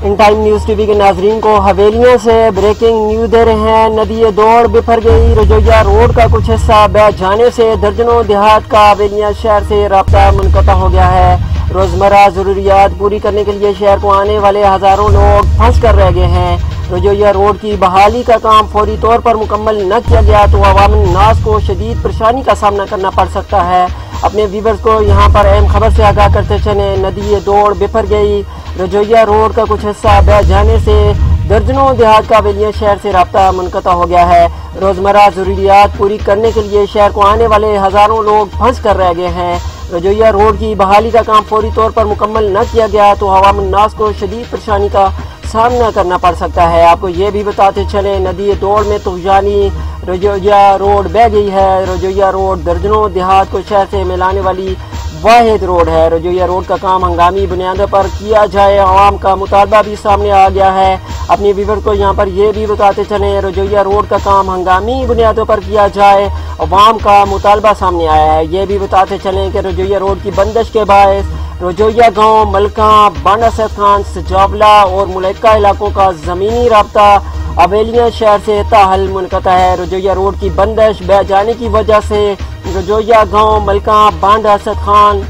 In time news TV के नाजरीन को हवेलियों से ब्रेकिंग न्यूज़ दे रहे हैं। नदी दौड़ बिफर गई। रजोया रोड का कुछ हिस्सा बह जाने से दर्जनों देहात का हवेलियां शहर से राब्ता मुनक़ता हो गया है। रोज़मर्रा ज़रूरियात पूरी करने के लिए शहर को आने वाले हज़ारों लोग फंस कर रह गए हैं। रजोया रोड की बहाली का काम फौरी तौर पर मुकम्मल न किया गया तो अवाम नास को शदीद परेशानी का सामना करना पड़ सकता है। अपने व्यूवर्स को यहाँ पर अहम खबर से आगाह करते चले। नदी दौड़ बिफर गई। रजोया रोड का कुछ हिस्सा बह जाने से दर्जनों देहात का हवेलियां शहर से राब्ता मुनक़ता हो गया है। रोज़मर्रा ज़रूरियात पूरी करने के लिए शहर को आने वाले हज़ारों लोग फंस कर रह गए हैं। रजोया रोड की बहाली का काम फौरी तौर पर मुकम्मल न किया गया तो अवाम नास को शदीद परेशानी का सामना करना पड़ सकता है। आपको ये भी बताते चले, नदी दौड़ में तूफानी रजोया रोड बह गई है। रजोया रोड दर्जनों देहात को शहर से मिलाने वाली वाहिद रोड है। रजोया रोड का काम हंगामी बुनियादों पर किया जाए, आवाम का मुतालबा भी सामने आ गया है। अपने व्यूवर को यहाँ पर ये भी बताते चले, रजोया रोड का काम हंगामी बुनियादों पर किया जाए, आवाम का मुतालबा सामने आया है। ये भी बताते चलें कि रजोया रोड की बंदिश के बायस रजोया गांव, मलका, बांडा सैद खान, सजावला और मुलैका इलाकों का ज़मीनी राब्ता हवेलियां शहर से ताहल मुनक़ता है। रजोया रोड की बंदिश बह जाने की वजह से रजोया गांव, मलका, बांडा सैद खान,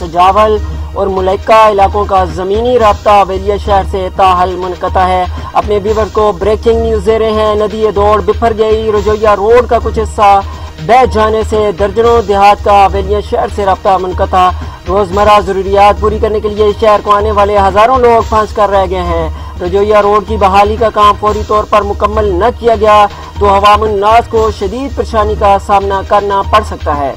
सजावल और मुलैका इलाकों का ज़मीनी राब्ता हवेलियां शहर से ताहल मुनक़ता है। अपने व्यूवर को ब्रेकिंग न्यूज़ दे रहे हैं। नदी दौड़ बिफर गई। रजोया रोड का कुछ हिस्सा बह जाने से दर्जनों देहात का हवेलियां शहर से राब्ता मुनक़ता। रोज़मर्रा ज़रूरियात पूरी करने के लिए शहर को आने वाले हज़ारों लोग फंस कर रह गए हैं। रजोया रोड की बहाली का काम फौरी तौर पर मुकम्मल न किया गया तो अवाम नास को शदीद परेशानी का सामना करना पड़ सकता है।